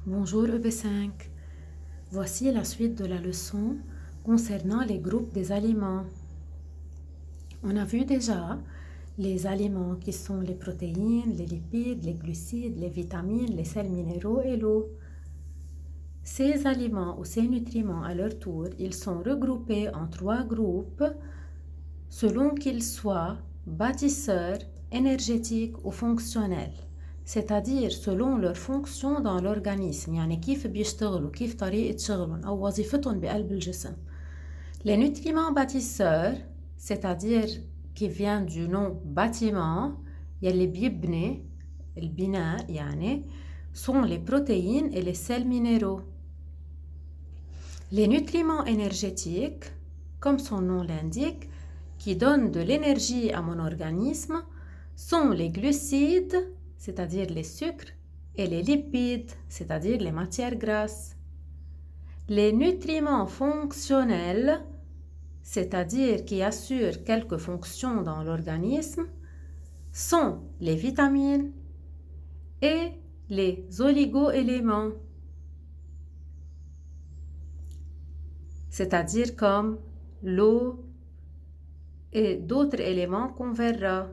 Bonjour EB5. Voici la suite de la leçon concernant les groupes des aliments. On a vu déjà les aliments qui sont les protéines, les lipides, les glucides, les vitamines, les sels minéraux et l'eau. Ces aliments ou ces nutriments à leur tour, ils sont regroupés en 3 groupes selon qu'ils soient bâtisseurs, énergétiques ou fonctionnels. C'est-à-dire selon leur fonction dans l'organisme يعني كيف بيشتغلوا كيف طريقة شغلهم أو وظيفتهم بقلب الجسم. Les nutriments bâtisseurs, c'est-à-dire qui vient du nom bâtiment يلي بيبني البناء يعني sont les protéines et les sels minéraux. Les nutriments énergétiques, comme son nom l'indique, qui donnent de l'énergie à mon organisme, sont les glucides, c'est-à-dire les sucres, et les lipides, c'est-à-dire les matières grasses. Les nutriments fonctionnels, c'est-à-dire qui assurent quelques fonctions dans l'organisme, sont les vitamines et les oligo-éléments, c'est-à-dire comme l'eau et d'autres éléments qu'on verra.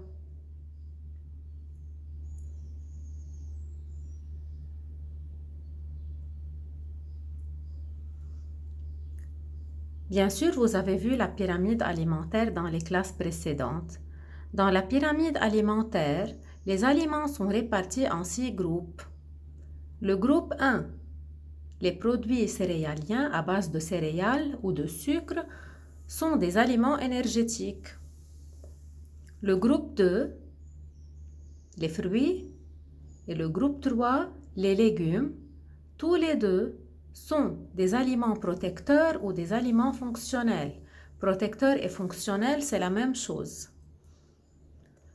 Bien sûr, vous avez vu la pyramide alimentaire dans les classes précédentes. Dans la pyramide alimentaire, les aliments sont répartis en 6 groupes. Le groupe 1, les produits céréaliens à base de céréales ou de sucre, sont des aliments énergétiques. Le groupe 2, les fruits, et le groupe 3, les légumes, tous les deux sont des aliments protecteurs ou des aliments fonctionnels. Protecteurs et fonctionnels, c'est la même chose.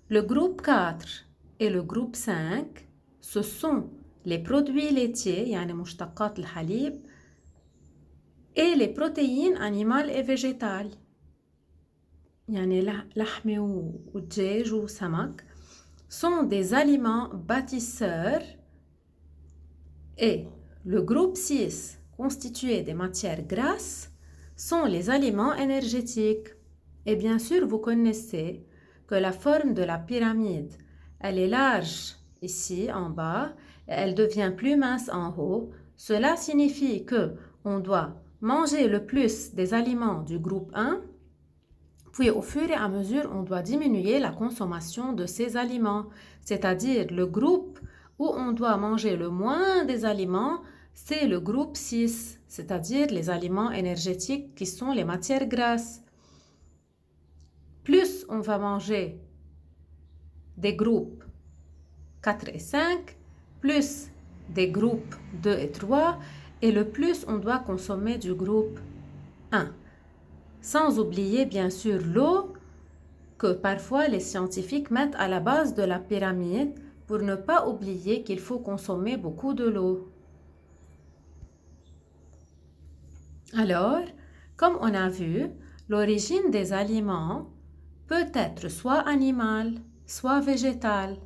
Le groupe 4 et le groupe 5, ce sont les produits laitiers, يعني مشتقات الحليب, et les protéines animales et végétales, يعني لحمة ودجاج وسمك, sont des aliments bâtisseurs, et le groupe 6, constitué des matières grasses, sont les aliments énergétiques. Et bien sûr, vous connaissez que la forme de la pyramide, elle est large ici en bas, et elle devient plus mince en haut. Cela signifie que on doit manger le plus des aliments du groupe 1, puis au fur et à mesure, on doit diminuer la consommation de ces aliments, c'est-à-dire le groupe où on doit manger le moins des aliments, c'est le groupe 6, c'est-à-dire les aliments énergétiques qui sont les matières grasses. Plus on va manger des groupes 4 et 5, plus des groupes 2 et 3, et le plus on doit consommer du groupe 1. Sans oublier bien sûr l'eau que parfois les scientifiques mettent à la base de la pyramide pour ne pas oublier qu'il faut consommer beaucoup de l'eau. Alors, comme on a vu, l'origine des aliments peut être soit animale, soit végétale.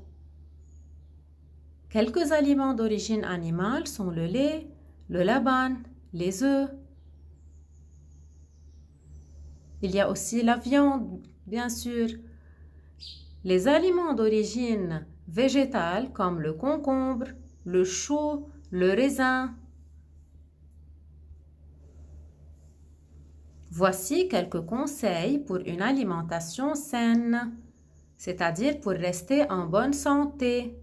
Quelques aliments d'origine animale sont le lait, le laban, les œufs. Il y a aussi la viande, bien sûr. Les aliments d'origine végétale comme le concombre, le chou, le raisin. Voici quelques conseils pour une alimentation saine, c'est-à-dire pour rester en bonne santé.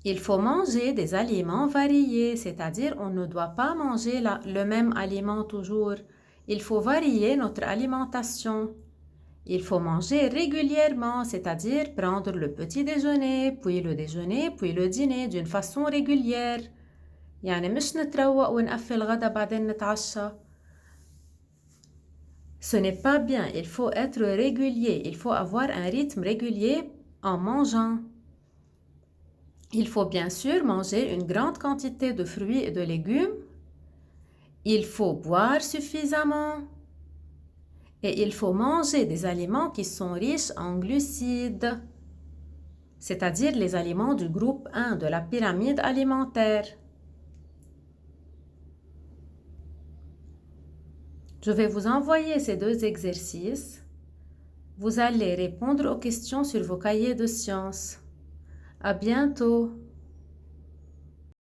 Il faut manger des aliments variés, c'est-à-dire on ne doit pas manger le même aliment toujours. Il faut varier notre alimentation. Il faut manger régulièrement, c'est-à-dire prendre le petit déjeuner, puis le déjeuner, puis le dîner d'une façon régulière. يعني مش نتروق ونقفل غدا بعدين نتعشى. Ce n'est pas bien, il faut être régulier, il faut avoir un rythme régulier en mangeant. Il faut bien sûr manger une grande quantité de fruits et de légumes. Il faut boire suffisamment. Et il faut manger des aliments qui sont riches en glucides, c'est-à-dire les aliments du groupe 1 de la pyramide alimentaire. Je vais vous envoyer ces deux exercices. Vous allez répondre aux questions sur vos cahiers de sciences. À bientôt!